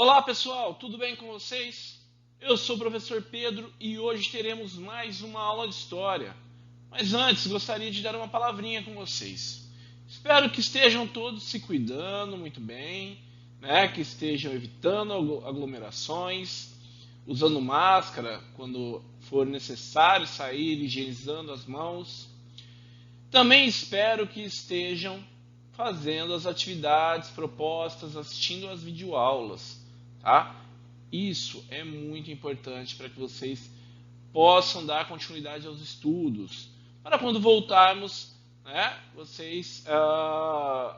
Olá pessoal, tudo bem com vocês? Eu sou o professor Pedro e hoje teremos mais uma aula de História. Mas antes, gostaria de dar uma palavrinha com vocês. Espero que estejam todos se cuidando muito bem, né? Que estejam evitando aglomerações, usando máscara quando for necessário sair, higienizando as mãos. Também espero que estejam fazendo as atividades propostas, assistindo às videoaulas, tá? Isso é muito importante para que vocês possam dar continuidade aos estudos, para quando voltarmos, né,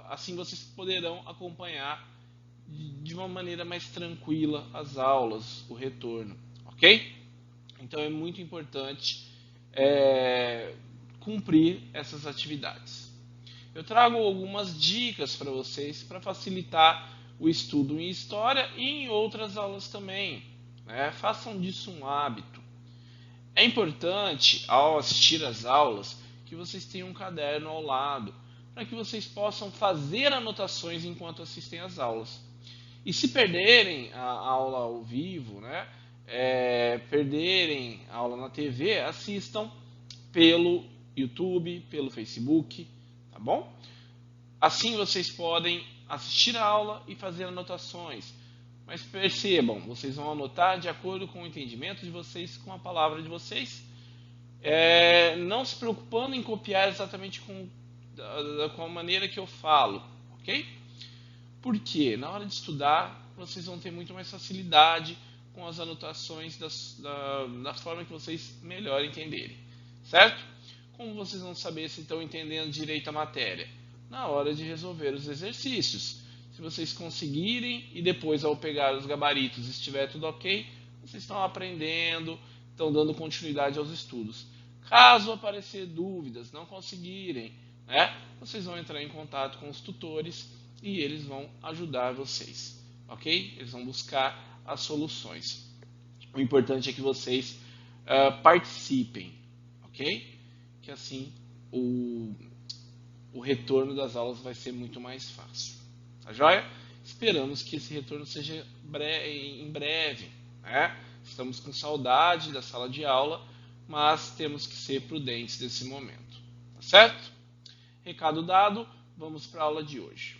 assim vocês poderão acompanhar de uma maneira mais tranquila as aulas, o retorno, ok? Então é muito importante cumprir essas atividades. Eu trago algumas dicas para vocês para facilitar o estudo em História e em outras aulas também. Né? Façam disso um hábito. É importante, ao assistir às aulas, que vocês tenham um caderno ao lado, para que vocês possam fazer anotações enquanto assistem às aulas. E se perderem a aula ao vivo, né? Perderem a aula na TV, assistam pelo YouTube, pelo Facebook, tá bom? Assim vocês podem assistir a aula e fazer anotações. Mas percebam, vocês vão anotar de acordo com o entendimento de vocês, com a palavra de vocês, não se preocupando em copiar exatamente com a maneira que eu falo, ok? Porque na hora de estudar, vocês vão ter muito mais facilidade com as anotações da forma que vocês melhor entenderem, certo? Como vocês vão saber se estão entendendo direito a matéria? Na hora de resolver os exercícios. Se vocês conseguirem e depois ao pegar os gabaritos estiver tudo ok, vocês estão aprendendo, estão dando continuidade aos estudos. Caso aparecer dúvidas, não conseguirem, né, vocês vão entrar em contato com os tutores e eles vão ajudar vocês, ok? Eles vão buscar as soluções. O importante é que vocês participem, ok? Que assim o retorno das aulas vai ser muito mais fácil. Tá joia? Esperamos que esse retorno seja em breve. Né? Estamos com saudade da sala de aula, mas temos que ser prudentes nesse momento. Tá certo? Recado dado, vamos para a aula de hoje.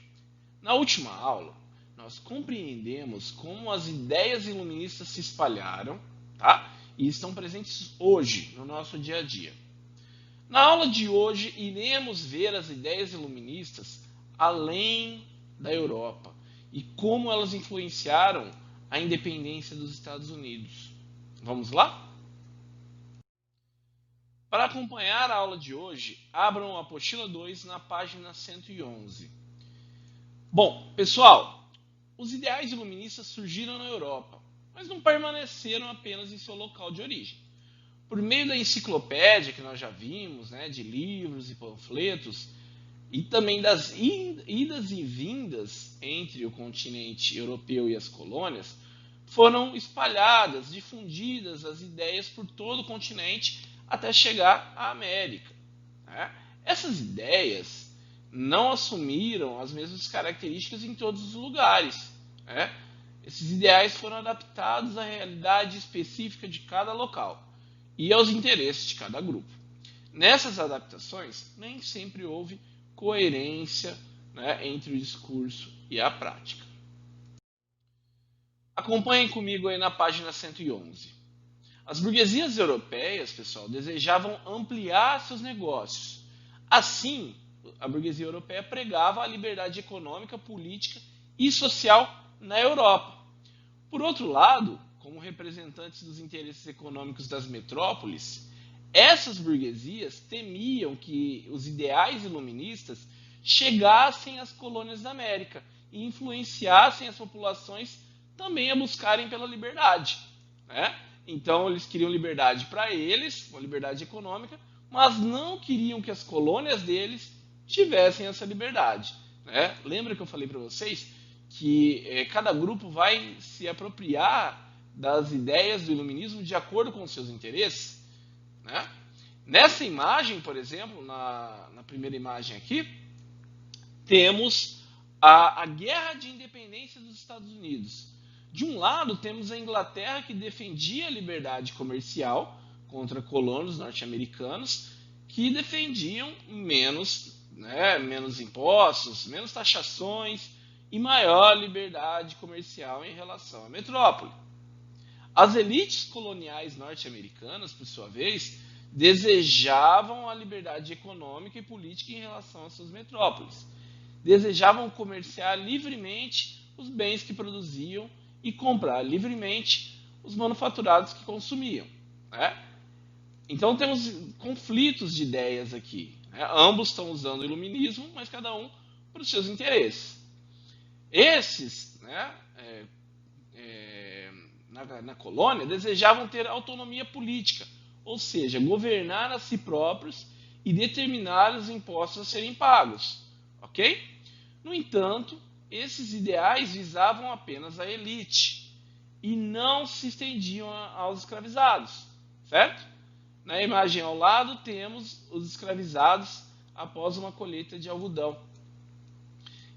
Na última aula, nós compreendemos como as ideias iluministas se espalharam, tá? E estão presentes hoje no nosso dia a dia. Na aula de hoje, iremos ver as ideias iluministas além da Europa e como elas influenciaram a independência dos Estados Unidos. Vamos lá? Para acompanhar a aula de hoje, abram a apostila 2 na página 111. Bom, pessoal, os ideais iluministas surgiram na Europa, mas não permaneceram apenas em seu local de origem. Por meio da enciclopédia que nós já vimos, né, de livros e panfletos, e também das idas e vindas entre o continente europeu e as colônias, foram espalhadas, difundidas as ideias por todo o continente até chegar à América. Né? Essas ideias não assumiram as mesmas características em todos os lugares. Né? Esses ideais foram adaptados à realidade específica de cada local e aos interesses de cada grupo. Nessas adaptações, nem sempre houve coerência, né, entre o discurso e a prática. Acompanhem comigo aí na página 111. As burguesias europeias, pessoal, desejavam ampliar seus negócios. Assim, a burguesia europeia pregava a liberdade econômica, política e social na Europa. Por outro lado, como representantes dos interesses econômicos das metrópoles, essas burguesias temiam que os ideais iluministas chegassem às colônias da América e influenciassem as populações também a buscarem pela liberdade. Né? Então, eles queriam liberdade para eles, uma liberdade econômica, mas não queriam que as colônias deles tivessem essa liberdade. Né? Lembra que eu falei para vocês que cada grupo vai se apropriar das ideias do iluminismo de acordo com os seus interesses? Né? Nessa imagem, por exemplo, na primeira imagem aqui, temos a Guerra de Independência dos Estados Unidos. De um lado, temos a Inglaterra, que defendia a liberdade comercial contra colonos norte-americanos, que defendiam menos impostos, menos taxações e maior liberdade comercial em relação à metrópole. As elites coloniais norte-americanas, por sua vez, desejavam a liberdade econômica e política em relação às suas metrópoles. Desejavam comerciar livremente os bens que produziam e comprar livremente os manufaturados que consumiam. Né? Então temos conflitos de ideias aqui. Né? Ambos estão usando o iluminismo, mas cada um para os seus interesses. Esses, na colônia, desejavam ter autonomia política, ou seja, governar a si próprios e determinar os impostos a serem pagos. Ok? No entanto, esses ideais visavam apenas a elite e não se estendiam aos escravizados, certo? Na imagem ao lado temos os escravizados após uma colheita de algodão.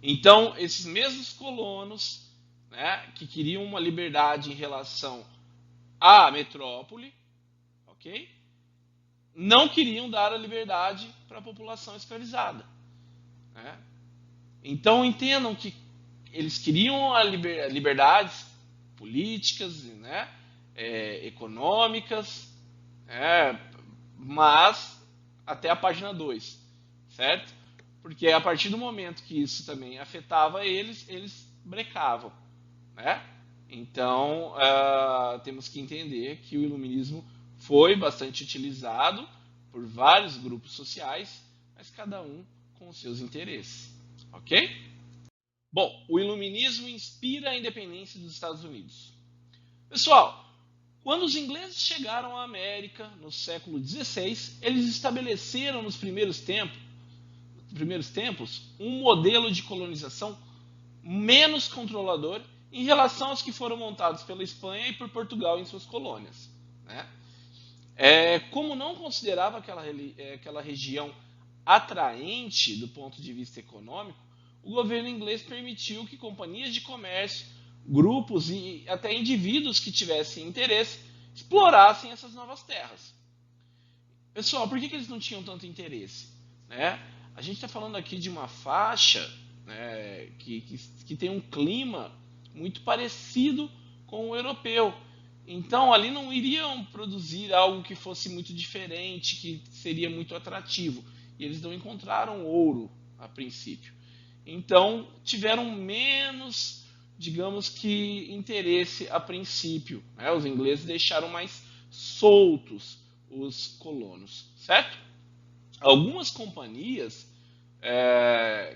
Então, esses mesmos colonos, que queriam uma liberdade em relação à metrópole, ok? Não queriam dar a liberdade para a população escravizada. Né? Então, entendam que eles queriam liberdades políticas, econômicas, mas até a página 2, certo? Porque a partir do momento que isso também afetava eles brecavam. Né? Então, temos que entender que o iluminismo foi bastante utilizado por vários grupos sociais, mas cada um com os seus interesses. Ok? Bom, o iluminismo inspira a independência dos Estados Unidos. Pessoal, quando os ingleses chegaram à América no século XVI, eles estabeleceram nos primeiros tempos um modelo de colonização menos controlador em relação aos que foram montados pela Espanha e por Portugal em suas colônias. Né? Como não considerava aquela região atraente do ponto de vista econômico, o governo inglês permitiu que companhias de comércio, grupos e até indivíduos que tivessem interesse explorassem essas novas terras. Pessoal, por que eles não tinham tanto interesse? A gente está falando aqui de uma faixa que tem um clima muito parecido com o europeu. Então, ali não iriam produzir algo que fosse muito diferente, que seria muito atrativo. E eles não encontraram ouro a princípio. Então, tiveram menos, digamos que, interesse a princípio. Os ingleses deixaram mais soltos os colonos, certo? Algumas companhias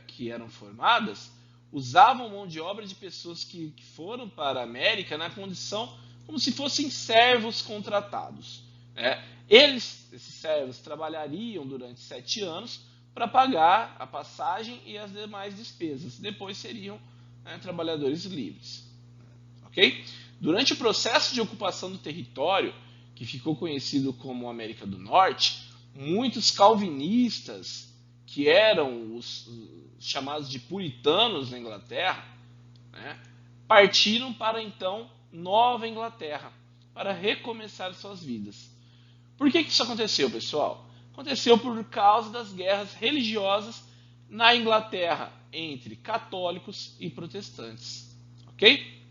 que eram formadas usavam mão de obra de pessoas que foram para a América na condição como se fossem servos contratados. Esses servos trabalhariam durante 7 anos para pagar a passagem e as demais despesas. Depois seriam trabalhadores livres. Ok? Durante o processo de ocupação do território, que ficou conhecido como América do Norte, muitos calvinistas, que eram os chamados de puritanos na Inglaterra, partiram para então Nova Inglaterra, para recomeçar suas vidas. Por que isso aconteceu, pessoal? Aconteceu por causa das guerras religiosas na Inglaterra entre católicos e protestantes. Ok?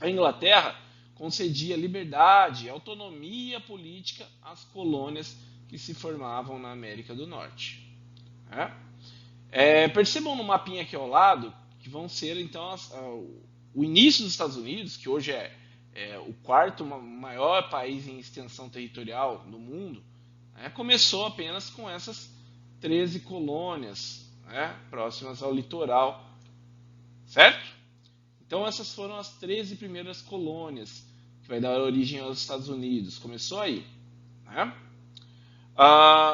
A Inglaterra concedia liberdade e autonomia política às colônias que se formavam na América do Norte. Percebam no mapinha aqui ao lado que vão ser então o início dos Estados Unidos, que hoje é o quarto maior país em extensão territorial no mundo, começou apenas com essas 13 colônias próximas ao litoral, certo? Então essas foram as 13 primeiras colônias que vai dar origem aos Estados Unidos. Começou aí.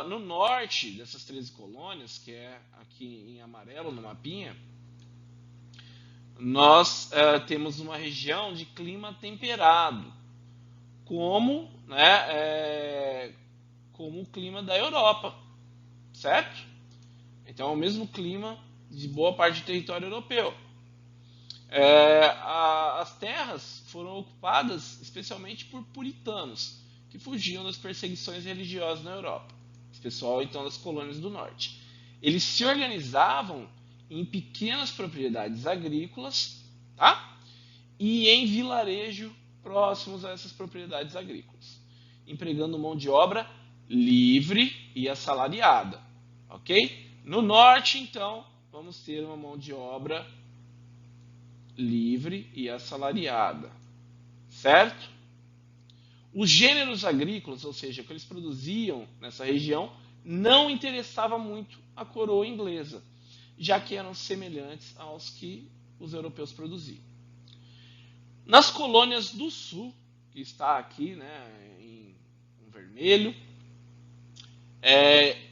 No norte dessas 13 colônias, que é aqui em amarelo no mapinha, nós temos uma região de clima temperado, como o clima da Europa, certo? Então é o mesmo clima de boa parte do território europeu. As terras foram ocupadas especialmente por puritanos, que fugiam das perseguições religiosas na Europa. Esse pessoal, então, das colônias do norte. Eles se organizavam em pequenas propriedades agrícolas, tá? E em vilarejo próximos a essas propriedades agrícolas, empregando mão de obra livre e assalariada, ok? No norte, então, vamos ter uma mão de obra livre e assalariada, certo? Os gêneros agrícolas, ou seja, o que eles produziam nessa região, não interessava muito a coroa inglesa, já que eram semelhantes aos que os europeus produziam. Nas colônias do sul, que está aqui, né, em vermelho,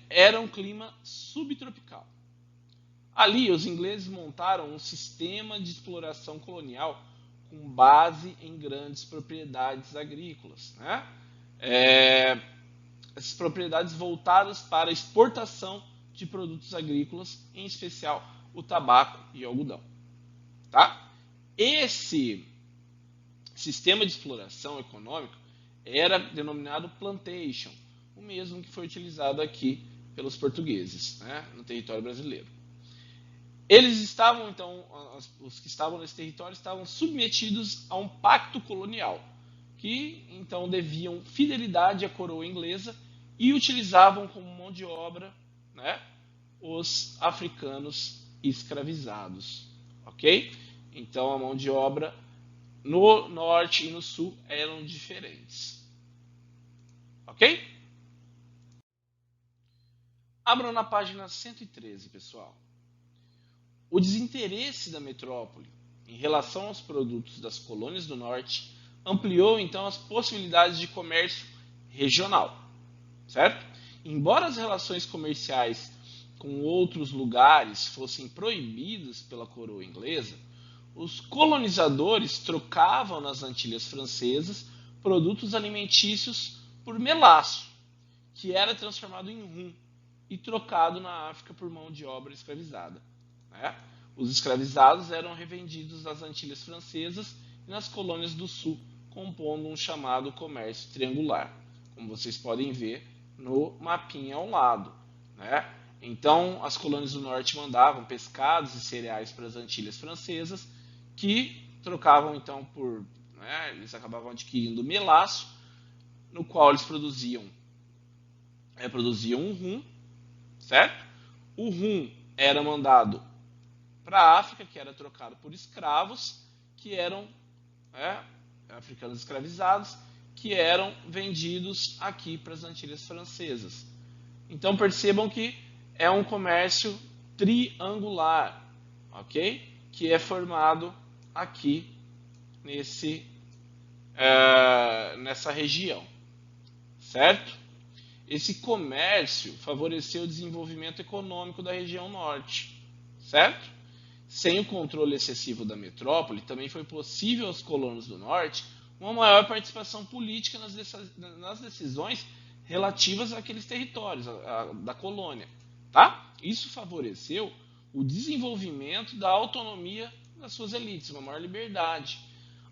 era um clima subtropical. Ali, os ingleses montaram um sistema de exploração colonial com base em grandes propriedades agrícolas, né? Essas propriedades voltadas para a exportação de produtos agrícolas, em especial o tabaco e o algodão. Tá? Esse sistema de exploração econômica era denominado plantation, o mesmo que foi utilizado aqui pelos portugueses, né, no território brasileiro. Eles estavam, então, os que estavam nesse território estavam submetidos a um pacto colonial, que então deviam fidelidade à coroa inglesa e utilizavam como mão de obra, né, os africanos escravizados, ok? Então a mão de obra no norte e no sul eram diferentes, ok? Abram na página 113, pessoal. O desinteresse da metrópole em relação aos produtos das colônias do norte ampliou então as possibilidades de comércio regional, certo? Embora as relações comerciais com outros lugares fossem proibidas pela coroa inglesa, os colonizadores trocavam nas Antilhas Francesas produtos alimentícios por melaço, que era transformado em rum e trocado na África por mão de obra escravizada. Né? Os escravizados eram revendidos nas Antilhas Francesas e nas colônias do sul, compondo um chamado comércio triangular, como vocês podem ver no mapinha ao lado. Né? Então, as colônias do norte mandavam pescados e cereais para as Antilhas Francesas, que trocavam então por, né, eles acabavam adquirindo melaço, no qual eles produziam um rum, certo? O rum era mandado para a África, que era trocado por escravos, que eram africanos escravizados, que eram vendidos aqui para as Antilhas Francesas. Então percebam que é um comércio triangular, ok? Que é formado aqui nessa região, certo? Esse comércio favoreceu o desenvolvimento econômico da região norte, certo? Sem o controle excessivo da metrópole, também foi possível aos colonos do norte uma maior participação política nas decisões relativas àqueles territórios, da colônia. Tá? Isso favoreceu o desenvolvimento da autonomia das suas elites, uma maior liberdade.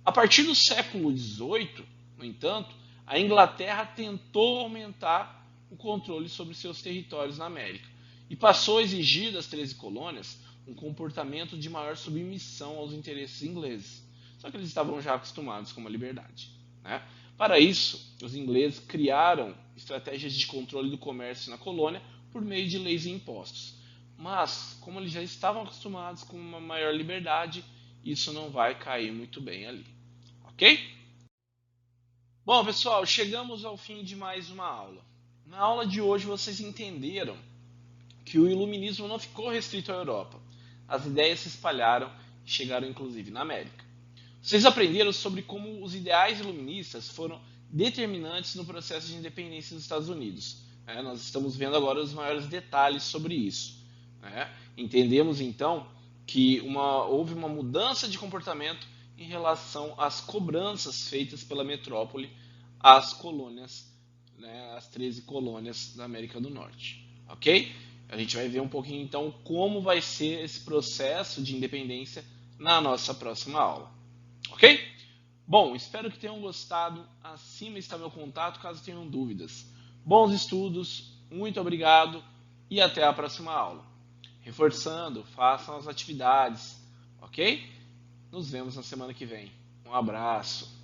A partir do século XVIII, no entanto, a Inglaterra tentou aumentar o controle sobre seus territórios na América e passou a exigir das 13 colônias um comportamento de maior submissão aos interesses ingleses. Só que eles estavam já acostumados com uma liberdade. Né? Para isso, os ingleses criaram estratégias de controle do comércio na colônia por meio de leis e impostos. Mas, como eles já estavam acostumados com uma maior liberdade, isso não vai cair muito bem ali. Ok? Bom, pessoal, chegamos ao fim de mais uma aula. Na aula de hoje vocês entenderam que o iluminismo não ficou restrito à Europa. As ideias se espalharam e chegaram inclusive na América. Vocês aprenderam sobre como os ideais iluministas foram determinantes no processo de independência dos Estados Unidos. Nós estamos vendo agora os maiores detalhes sobre isso. Entendemos então que houve uma mudança de comportamento em relação às cobranças feitas pela metrópole às colônias, as 13 colônias da América do Norte. Ok? A gente vai ver um pouquinho então como vai ser esse processo de independência na nossa próxima aula. Ok? ok? Bom, espero que tenham gostado. Acima está meu contato caso tenham dúvidas. Bons estudos, muito obrigado e até a próxima aula. Reforçando, façam as atividades, ok? Nos vemos na semana que vem. Um abraço.